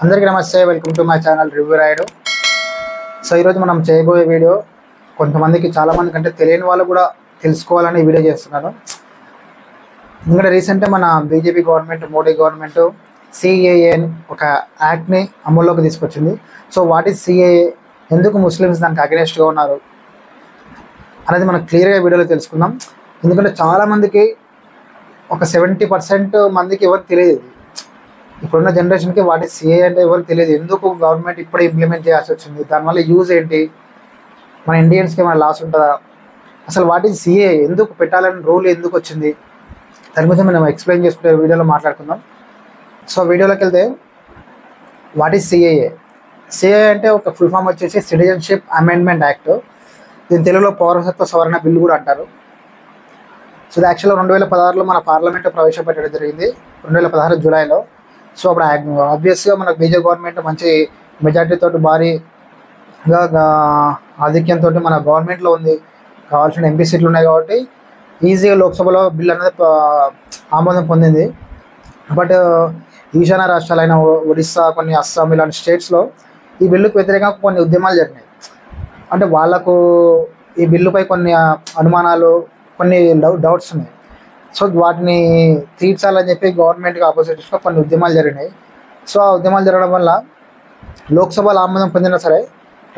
అందరికీ నమస్తే, welcome to my channel review Rayudu. So ఈరోజు మనం చేయబోయే వీడియో కొంతమందికి చాలామందికి అంటే తెలియని వాళ్ళు కూడా తెలుసుకోవాలని వీడియో చేస్తున్నాను. ఎందుకంటే రీసెంట్గా మన BJP government, Modi government CAA అని ఒక యాక్ట్ని అమల్లోకి తీసుకొచ్చింది. సో వాట్ ఈజ్ సిఏఏ, ఎందుకు ముస్లిమ్స్ దానికి అగెనెస్ట్గా ఉన్నారు అనేది మనం క్లియర్గా వీడియోలో తెలుసుకుందాం. ఎందుకంటే చాలామందికి ఒక 70% మందికి ఎవరికి తెలియదు. ఇప్పుడున్న జనరేషన్కి వాటి సిఏ అంటే ఎవరికి తెలియదు. ఎందుకు గవర్నమెంట్ ఇప్పుడే ఇంప్లిమెంట్ చేయాల్సి వచ్చింది, దానివల్ల యూజ్ ఏంటి, మన ఇండియన్స్కి ఏమైనా లాస్ ఉంటుందా, అసలు వాటి సిఏ ఎందుకు పెట్టాలని రూల్ ఎందుకు వచ్చింది, దాని గురించి మనం ఎక్స్ప్లెయిన్ చేసుకుంటే వీడియోలో మాట్లాడుకుందాం. సో వీడియోలోకి వెళ్తే వాట్ ఈజ్ సిఏఏ. సిఏఏ అంటే ఒక ఫుల్ ఫామ్ వచ్చేసి సిటిజన్షిప్ అమెండ్మెంట్ యాక్ట్. దీని తెలుగులో పౌరసత్వ సవరణ బిల్లు కూడా అంటారు. సో ఇది యాక్చువల్గా 2016లో మన పార్లమెంట్ ప్రవేశపెట్టడం జరిగింది, 2016 జూలైలో. సో అప్పుడు ఆబ్వియస్గా మనకు బీజేపీ గవర్నమెంట్ మంచి మెజార్టీతో భారీగా ఆధిక్యంతో మన గవర్నమెంట్లో ఉంది, కావాల్సిన ఎంపీ సీట్లు ఉన్నాయి కాబట్టి ఈజీగా లోక్సభలో బిల్ అనేది ఆమోదం పొందింది. బట్ ఈశాన్య రాష్ట్రాలైన ఒడిస్సా, కొన్ని అస్సాం ఇలాంటి స్టేట్స్లో ఈ బిల్లుకు వ్యతిరేకంగా కొన్ని ఉద్యమాలు జరిగినాయి. అంటే వాళ్ళకు ఈ బిల్లుపై కొన్ని అనుమానాలు, కొన్ని డౌట్స్ ఉన్నాయి. సో వాటిని తీర్చాలని చెప్పి గవర్నమెంట్కి ఆపోజిట్గా కొన్ని ఉద్యమాలు జరిగినాయి. సో ఆ ఉద్యమాలు జరగడం వల్ల లోక్సభలో ఆమోదం పొందినా సరే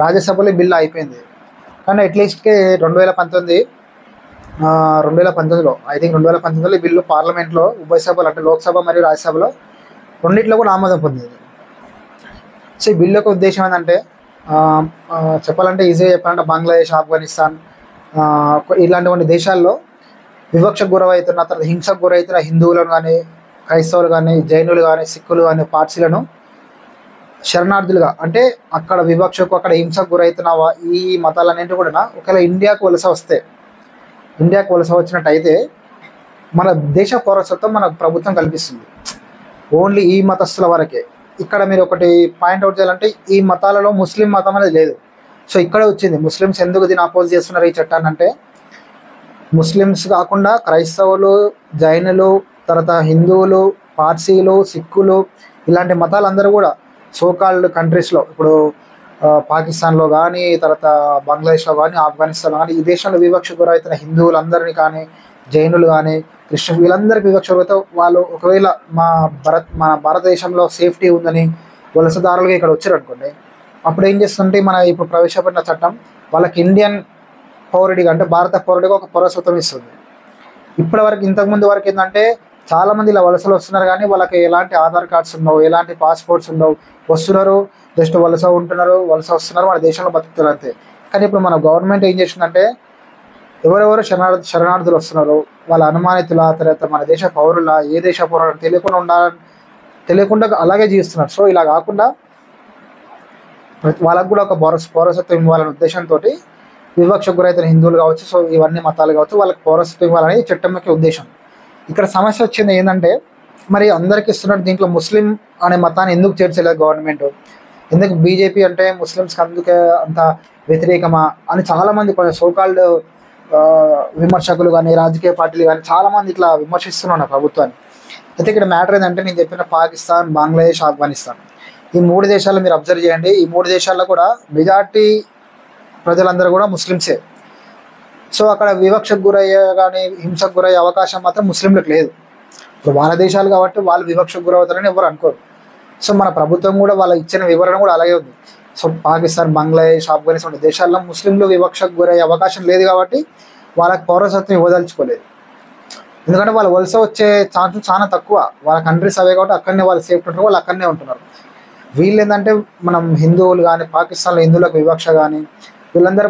రాజ్యసభలో ఈ బిల్లు అయిపోయింది. కానీ అట్లీస్ట్కి 2019లో ఐ థింక్ 2019లో ఈ బిల్లు పార్లమెంట్లో ఉభయ సభలు అంటే లోక్సభ మరియు రాజ్యసభలో రెండిట్లో కూడా ఆమోదం పొందింది. సో ఈ బిల్లు యొక్క ఉద్దేశం ఏంటంటే చెప్పాలంటే ఈజీగా చెప్పాలంటే బంగ్లాదేశ్, ఆఫ్ఘనిస్తాన్ ఇలాంటి కొన్ని దేశాల్లో వివక్షకు గురవుతున్న, తర్వాత హింసకు గురవుతున్న హిందువులను కానీ, క్రైస్తవులు కానీ, జైనులు కానీ, సిక్కులు కానీ, పార్సీలను శరణార్థులుగా, అంటే అక్కడ వివక్షకు, అక్కడ హింసకు గురవుతున్న ఈ మతాలన్నింటి కూడా ఒకవేళ ఇండియాకు వలస వచ్చినట్టయితే మన దేశ పౌరసత్వం మన ప్రభుత్వం కల్పిస్తుంది. ఓన్లీ ఈ మతస్థుల వరకే. ఇక్కడ మీరు ఒకటి పాయింట్అవుట్ చేయాలంటే ఈ మతాలలో ముస్లిం మతం అనేది లేదు. సో ఇక్కడ వచ్చింది ముస్లిమ్స్ ఎందుకు దీన్ని అపోజ్ చేస్తున్నారు ఈ చట్టాన్ని అంటే, ముస్లిమ్స్ కాకుండా క్రైస్తవులు, జైనులు, తర్వాత హిందువులు, పార్సీలు, సిక్కులు ఇలాంటి మతాలందరూ కూడా సోకాల్డ్ కంట్రీస్లో, ఇప్పుడు పాకిస్తాన్లో కానీ, తర్వాత బంగ్లాదేశ్లో కానీ, ఆఫ్ఘనిస్తాన్లో కానీ, ఈ దేశంలో వివక్ష గురవుతున్న హిందువులందరినీ కానీ, జైనులు కానీ, క్రిస్టియన్ వీళ్ళందరికీ వివక్ష గురవుతారు. వాళ్ళు ఒకవేళ మన భారతదేశంలో సేఫ్టీ ఉందని వలసదారులుగా ఇక్కడ వచ్చారు అనుకోండి, అప్పుడు ఏం చేస్తుంటే మన ఇప్పుడు ప్రవేశపెట్టిన చట్టం వాళ్ళకి ఇండియన్ పౌరుడిగా, అంటే భారత పౌరుడిగా ఒక పౌరసత్వం ఇస్తుంది. ఇప్పటివరకు ఇంతకుముందు వరకు ఏంటంటే చాలామంది ఇలా వలసలు వస్తున్నారు కానీ వాళ్ళకి ఎలాంటి ఆధార్ కార్డ్స్ ఉండవు, ఎలాంటి పాస్పోర్ట్స్ ఉండవు. వస్తున్నారు, జస్ట్ వలస వస్తున్నారు, మన దేశంలో బతుకుతారు అంతే. కానీ ఇప్పుడు మన గవర్నమెంట్ ఏం చేసిందంటే ఎవరెవరు శరణార్థులు వస్తున్నారు, వాళ్ళ అనుమానితుల, తర్వాత మన దేశ పౌరుల, ఏ దేశ పౌరులు తెలియకుండా అలాగే జీవిస్తున్నారు. సో ఇలా కాకుండా వాళ్ళకు కూడా ఒక పౌరసత్వం ఇవ్వాలనే ఉద్దేశంతో వివక్షకు గురైతున్న హిందువులు కావచ్చు, సో ఇవన్నీ మతాలు కావచ్చు, వాళ్ళకి పౌరసత్వం ఇవ్వాలని చట్టం యొక్క ఉద్దేశం. ఇక్కడ సమస్య వచ్చింది ఏంటంటే, మరి అందరికి ఇస్తున్నట్టు దీంట్లో ముస్లిం అనే మతాన్ని ఎందుకు చేర్చలేదు గవర్నమెంట్, ఎందుకు బీజేపీ అంటే ముస్లిమ్స్కి అందుకే అంత వ్యతిరేకమా అని చాలామంది కొంచెం సోకాల్డ్ విమర్శకులు కానీ, రాజకీయ పార్టీలు కానీ చాలామంది ఇట్లా విమర్శిస్తున్నారు ప్రభుత్వాన్ని. అయితే ఇక్కడ మ్యాటర్ ఏంటంటే, నేను చెప్పిన పాకిస్తాన్, బంగ్లాదేశ్, ఆఫ్ఘనిస్తాన్ ఈ 3 దేశాలు మీరు అబ్జర్వ్ చేయండి. ఈ 3 దేశాల్లో కూడా మెజార్టీ ప్రజలందరూ కూడా ముస్లిమ్సే. సో అక్కడ వివక్షకు గురయ్యే కానీ, హింసకు గురయ్యే అవకాశం మాత్రం ముస్లింలకు లేదు. ఇప్పుడు వాళ్ళ దేశాలు కాబట్టి వాళ్ళు వివక్షకు గురవుతారని ఎవరు అనుకోరు. సో మన ప్రభుత్వం కూడా వాళ్ళ ఇచ్చిన వివరణ కూడా అలాగే ఉంది. సో పాకిస్తాన్, బంగ్లాదేశ్, ఆఫ్ఘనిస్తాన్ దేశాల్లో ముస్లింలు వివక్షకు గురయ్యే అవకాశం లేదు కాబట్టి వాళ్ళకి పౌరసత్వం ఇవ్వదలుచుకోలేదు. ఎందుకంటే వాళ్ళు వలస వచ్చే ఛాన్స్ చాలా తక్కువ, వాళ్ళ కంట్రీస్ అవే కాబట్టి అక్కడనే వాళ్ళు సేఫ్టీ ఉంటారు, వాళ్ళు అక్కడనే ఉంటున్నారు. వీళ్ళు ఏంటంటే మనం హిందువులు కానీ, పాకిస్తాన్లో హిందువులకు వివక్ష కానీ, వీళ్ళందరూ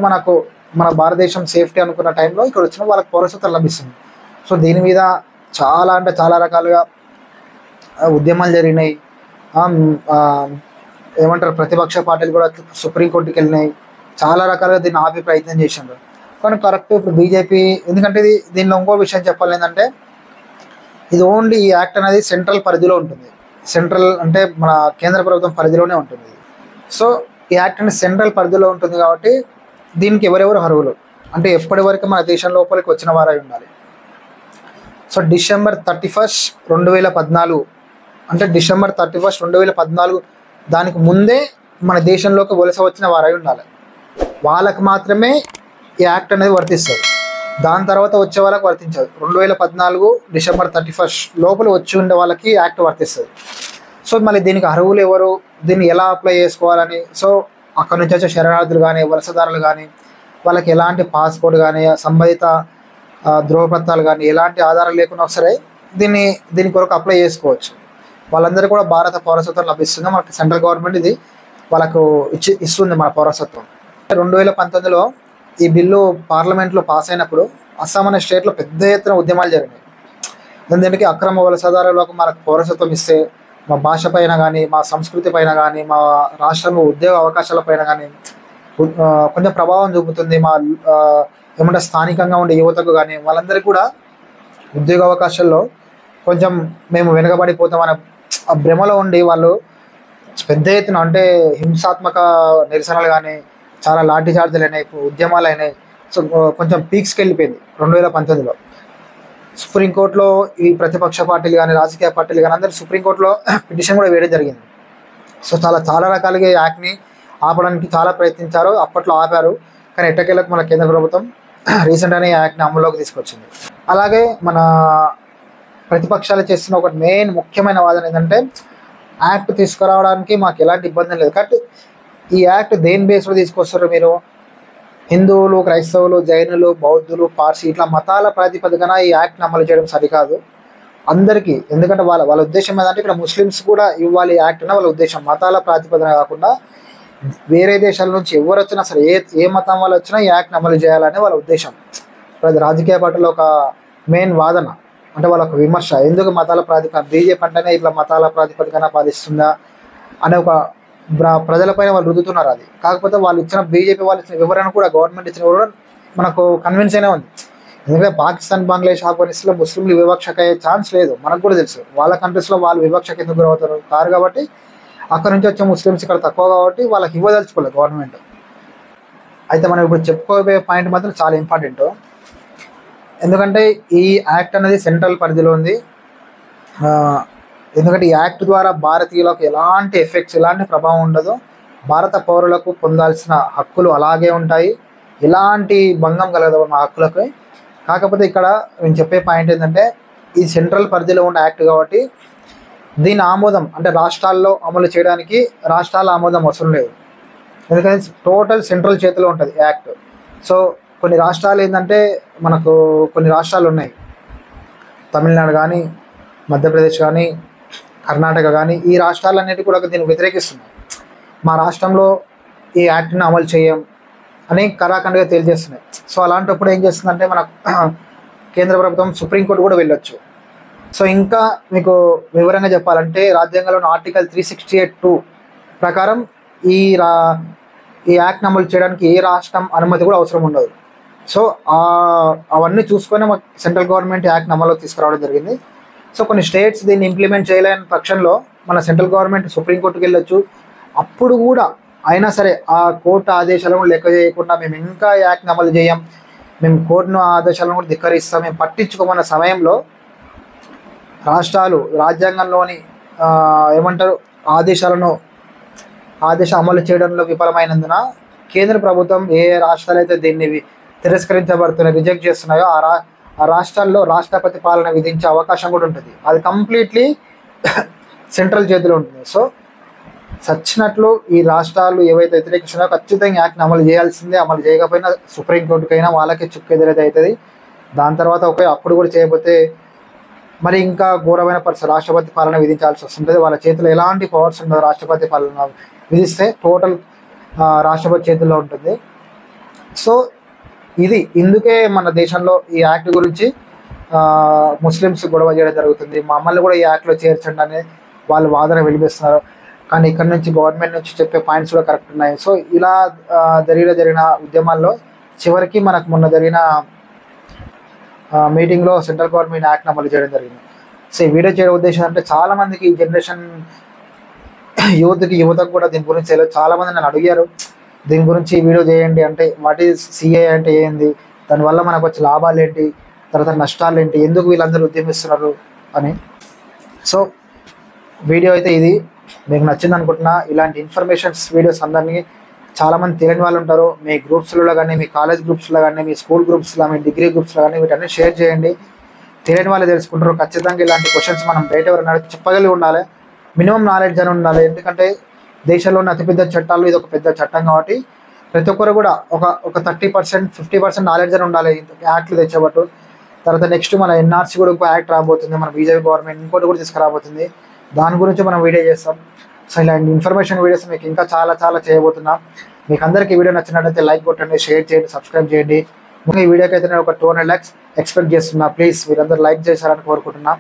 మన భారతదేశం సేఫ్టీ అనుకున్న టైంలో ఇక్కడ వచ్చిన వాళ్ళకి పౌరసత్వం లభిస్తుంది. సో దీని మీద చాలా రకాలుగా ఉద్యమాలు జరిగినాయి. ఏమంటారు, ప్రతిపక్ష పార్టీలు కూడా సుప్రీంకోర్టుకి వెళ్ళినాయి, చాలా రకాలుగా దీన్ని ఆపే ప్రయత్నం చేసిండ్రు. కానీ కరెక్ట్ ఇప్పుడు బీజేపీ, ఎందుకంటే దీనిలో ఇంకో విషయం చెప్పాలి ఏంటంటే, ఇది ఓన్లీ ఈ యాక్ట్ అనేది సెంట్రల్ పరిధిలో ఉంటుంది. సెంట్రల్ అంటే మన కేంద్ర ప్రభుత్వం పరిధిలోనే ఉంటుంది. సో ఈ యాక్ట్ అనేది సెంట్రల్ పరిధిలో ఉంటుంది కాబట్టి దీనికి ఎవరెవరు అర్హులు అంటే ఎప్పటి వరకు మన దేశం లోపలికి వచ్చిన వారై ఉండాలి. సో December 31, 2014 అంటే December 31, 2014 దానికి ముందే మన దేశంలోకి వలస వచ్చిన వారై ఉండాలి. వాళ్ళకి మాత్రమే ఈ యాక్ట్ అనేది వర్తిస్తుంది. దాని తర్వాత వచ్చే వాళ్ళకి వర్తించదు. 2014 డిసెంబర్ 31 లోపల వచ్చి ఉండే వాళ్ళకి యాక్ట్ వర్తిస్తుంది. సో మళ్ళీ దీనికి అర్హులు ఎవరు, దీన్ని ఎలా అప్లై చేసుకోవాలని, సో అక్కడ నుంచి వచ్చే శరణార్థులు కానీ వలసదారులు కానీ వాళ్ళకి ఎలాంటి పాస్పోర్ట్ కానీ సంబంధిత ధ్రువపత్రాలు కానీ ఎలాంటి ఆధారాలు లేకుండా సరే దీని కొరకు అప్లై చేసుకోవచ్చు. వాళ్ళందరూ కూడా భారత పౌరసత్వం లభిస్తుంది. మనకి సెంట్రల్ గవర్నమెంట్ ఇది వాళ్ళకు ఇస్తుంది మన పౌరసత్వం. 2019లో ఈ బిల్లు పార్లమెంట్లో పాస్ అయినప్పుడు అస్సాం అనే స్టేట్లో పెద్ద ఎత్తున ఉద్యమాలు జరిగినాయి. దీనికి అక్రమ వలసదారులకు మనకు పౌరసత్వం ఇస్తే మా భాష పైన కానీ మా సంస్కృతి పైన కానీ మా రాష్ట్రంలో ఉద్యోగ అవకాశాల పైన కానీ కొంచెం ప్రభావం చూపుతుంది. మా ఏమంటే స్థానికంగా ఉండే యువతకు కానీ వాళ్ళందరికీ కూడా ఉద్యోగ అవకాశాల్లో కొంచెం మేము వెనుకబడిపోతామనే ఆ భ్రమలో ఉండి వాళ్ళు పెద్ద ఎత్తున అంటే హింసాత్మక నిరసనలు కానీ చాలా లాఠీ చార్జీలు అయినాయి, ఉద్యమాలు అయినాయి. సో కొంచెం పీక్స్కి వెళ్ళిపోయింది 2019లో. సుప్రీంకోర్టులో ఈ ప్రతిపక్ష పార్టీలు కానీ రాజకీయ పార్టీలు కానీ అందరూ సుప్రీంకోర్టులో పిటిషన్ కూడా వేయడం జరిగింది. సో చాలా రకాలుగా ఈ యాక్ట్ని ఆపడానికి చాలా ప్రయత్నించారు. అప్పట్లో ఆపారు, కానీ ఎట్టకేలకు మన కేంద్ర ప్రభుత్వం రీసెంట్గానే ఈ యాక్ట్ని అమల్లోకి తీసుకొచ్చింది. అలాగే మన ప్రతిపక్షాలు చేస్తున్న ఒక మెయిన్ ముఖ్యమైన వాదన ఏంటంటే యాక్ట్ తీసుకురావడానికి మాకు ఎలాంటి ఇబ్బంది లేదు. కాబట్టి ఈ యాక్ట్ దేని బేస్లో తీసుకొస్తారు మీరు? హిందువులు, క్రైస్తవులు, జైనులు, బౌద్ధులు, పార్సీ ఇట్లా మతాల ప్రాతిపదికన ఈ యాక్ట్ని అమలు చేయడం సరికాదు అందరికీ. ఎందుకంటే వాళ్ళ ఉద్దేశం ఏంటంటే ఇక్కడ ముస్లిమ్స్ కూడా ఇవ్వాలి యాక్ట్ అన్న వాళ్ళ ఉద్దేశం. మతాల ప్రాతిపదికన కాకుండా వేరే దేశాల నుంచి ఎవరు వచ్చినా సరే ఏ మతం వాళ్ళు వచ్చినా ఈ యాక్ట్ని అమలు చేయాలని వాళ్ళ ఉద్దేశం. అది రాజకీయ పార్టీలో ఒక మెయిన్ వాదన, అంటే వాళ్ళ ఒక విమర్శ. ఎందుకు మతాల ప్రాతిపదికన బీజేపీ అంటేనే ఇట్లా మతాల ప్రాతిపదికన పాలిస్తుందా అనే ఒక ప్రజలపైన వాళ్ళు రుద్దుతున్నారు. అది కాకపోతే వాళ్ళు ఇచ్చిన బీజేపీ వాళ్ళు ఇచ్చిన వివరణ కూడా గవర్నమెంట్ ఇచ్చిన వివరణ మనకు కన్విన్స్ అయినా ఉంది. ఎందుకంటే పాకిస్తాన్, బంగ్లాదేశ్, ఆఫ్ఘనిస్తాన్లో ముస్లింలు వివక్షకు అయ్యే ఛాన్స్ లేదు. మనకు కూడా తెలుసు వాళ్ళ కంట్రీస్లో వాళ్ళు వివక్షకు ఎందుకు గురవుతారు కారు కాబట్టి అక్కడ నుంచి వచ్చే ముస్లిమ్స్ ఇక్కడ తక్కువ కాబట్టి వాళ్ళకి ఇవ్వదలుచుకోలేదు గవర్నమెంట్. అయితే మనం ఇప్పుడు చెప్పుకోబోయే పాయింట్ మాత్రం చాలా ఇంపార్టెంట్. ఎందుకంటే ఈ యాక్ట్ అనేది సెంట్రల్ పరిధిలో ఉంది. ఎందుకంటే ఈ యాక్ట్ ద్వారా భారతీయులకు ఎలాంటి ఎఫెక్ట్స్, ఎలాంటి ప్రభావం ఉండదు. భారత పౌరులకు పొందాల్సిన హక్కులు అలాగే ఉంటాయి, ఎలాంటి భంగం కలగదు మా హక్కులకు. కాకపోతే ఇక్కడ నేను చెప్పే పాయింట్ ఏంటంటే ఈ సెంట్రల్ పరిధిలో ఉన్న యాక్ట్ కాబట్టి దీని ఆమోదం అంటే రాష్ట్రాల్లో అమలు చేయడానికి రాష్ట్రాల ఆమోదం అవసరం లేదు. ఎందుకంటే టోటల్ సెంట్రల్ చేతిలో ఉంటుంది యాక్ట్. సో కొన్ని రాష్ట్రాలు ఏంటంటే మనకు కొన్ని రాష్ట్రాలు ఉన్నాయి, తమిళనాడు కానీ, మధ్యప్రదేశ్ కానీ, కర్ణాటక కానీ, ఈ రాష్ట్రాలన్నిటి కూడా దీన్ని వ్యతిరేకిస్తున్నాయి. మా రాష్ట్రంలో ఈ యాక్ట్ని అమలు చేయం అని కరాఖండ్గా తేల్చేస్తున్నాయి. సో అలాంటప్పుడు ఏం చేస్తుందంటే మన కేంద్ర ప్రభుత్వం సుప్రీంకోర్టు కూడా వెళ్ళొచ్చు. సో ఇంకా మీకు వివరంగా చెప్పాలంటే రాజ్యాంగంలోని ఆర్టికల్ 368(2) ప్రకారం ఈ యాక్ట్ని అమలు చేయడానికి ఏ రాష్ట్రం అనుమతి కూడా అవసరం ఉండదు. సో అవన్నీ చూసుకొని మా సెంట్రల్ గవర్నమెంట్ యాక్ట్ని అమలులోకి తీసుకురావడం జరిగింది. సో కొన్ని స్టేట్స్ దీన్ని ఇంప్లిమెంట్ చేయలేని పక్షంలో మన సెంట్రల్ గవర్నమెంట్ సుప్రీంకోర్టుకి వెళ్ళొచ్చు. అప్పుడు కూడా అయినా సరే ఆ కోర్టు ఆదేశాలను లెక్క చేయకుండా మేము ఇంకా యాక్ట్ని అమలు చేయం, మేము కోర్టును ఆదేశాలను కూడా ధిక్కరిస్తాం, మేము పట్టించుకోమన్న సమయంలో రాష్ట్రాలు రాజ్యాంగంలోని ఏమంటారు ఆదేశం అమలు చేయడంలో విఫలమైనందున కేంద్ర ప్రభుత్వం ఏ రాష్ట్రాలు అయితే దీన్ని తిరస్కరించబడుతున్నాయో, రిజెక్ట్ చేస్తున్నాయో ఆ రాష్ట్రాల్లో రాష్ట్రపతి పాలన విధించే అవకాశం కూడా ఉంటుంది. అది కంప్లీట్లీ సెంట్రల్ చేతిలో ఉంటుంది. సో సచ్చినట్లు ఈ రాష్ట్రాలు ఏవైతే వ్యతిరేకిస్తున్నాయో ఖచ్చితంగా యాక్ట్ని అమలు చేయాల్సిందే. అమలు చేయకపోయినా సుప్రీంకోర్టుకైనా వాళ్ళకే చుక్కు ఎదురైతే అవుతుంది. దాని తర్వాత అప్పుడు కూడా చేయకపోతే మరి ఇంకా ఘోరమైన పరిస్థితి, రాష్ట్రపతి పాలన విధించాల్సి వస్తుంటుంది. వాళ్ళ చేతిలో ఎలాంటి పవర్స్ ఉండదు. రాష్ట్రపతి పాలన విధిస్తే టోటల్ రాష్ట్రపతి చేతుల్లో ఉంటుంది. సో ఇందుకే మన దేశంలో ఈ యాక్ట్ గురించి ముస్లిమ్స్ గొడవ చేయడం జరుగుతుంది. మమ్మల్ని కూడా ఈ యాక్ట్లో చేర్చండి అని వాళ్ళు వాదన వినిపిస్తున్నారు. కానీ ఇక్కడ నుంచి గవర్నమెంట్ నుంచి చెప్పే పాయింట్స్ కూడా కరెక్ట్ ఉన్నాయి. సో ఇలా జరిగిన ఉద్యమాల్లో చివరికి మనకు మొన్న జరిగిన మీటింగ్లో సెంట్రల్ గవర్నమెంట్ యాక్ట్ని అమలు చేయడం జరిగింది. సో ఈ వీడియో చేయడం ఉద్దేశం అంటే చాలామందికి ఈ జనరేషన్ యువతకు కూడా దీని గురించి తెలియదు. చాలామంది నన్ను అడిగారు దీని గురించి వీడియో చేయండి అంటే, వాట్ ఈజ్ సిఏ అంటే ఏంది, దానివల్ల మనకు వచ్చే లాభాలు ఏంటి, తర్వాత నష్టాలు ఏంటి, ఎందుకు వీళ్ళందరూ ఉద్యమిస్తున్నారు అని. సో వీడియో అయితే ఇది. మీకు నచ్చింది అనుకుంటున్నా. ఇలాంటి ఇన్ఫర్మేషన్స్ వీడియోస్ అందరినీ చాలామంది తెలియని వాళ్ళు ఉంటారు. మీ గ్రూప్స్లో కానీ, మీ కాలేజ్ గ్రూప్స్లో కానీ, మీ స్కూల్ గ్రూప్స్లో, మీ డిగ్రీ గ్రూప్స్లో కానీ వీటన్నీ షేర్ చేయండి. తెలియని వాళ్ళు తెలుసుకుంటారు. ఖచ్చితంగా ఇలాంటి క్వశ్చన్స్ మనం బయట ఎవరైనా చెప్పగలిగి ఉండాలి. మినిమం నాలెడ్జ్ అని ఉండాలి. ఎందుకంటే దేశంలో ఉన్న అతిపెద్ద చట్టాలు ఇది ఒక పెద్ద చట్టం కాబట్టి ప్రతి ఒక్కరు కూడా ఒక 30%, 50% నాలెడ్జ్ అని ఉండాలి. యాక్ట్లు తెచ్చేబట్టు తర్వాత నెక్స్ట్ మన ఎన్ఆర్సీ కూడా ఇంకో యాక్ట్ రాబోతుంది. మన బీజేపీ గవర్నమెంట్ ఇంకోటి కూడా తీసుకురాబోతుంది. దాని గురించి మనం వీడియో చేస్తాం. సో ఇలాంటి ఇన్ఫర్మేషన్ వీడియోస్ మీకు ఇంకా చాలా చేయబోతున్నాం. మీకు అందరికీ వీడియో నచ్చినట్లయితే లైక్ కొట్టండి, షేర్ చేయండి, సబ్స్క్రైబ్ చేయండి. ఈ వీడియోకి అయితే నేను ఒక 200 lakhs ఎక్స్పెక్ట్ చేస్తున్నా. ప్లీజ్ మీరందరూ లైక్ చేశారని కోరుకుంటున్నా.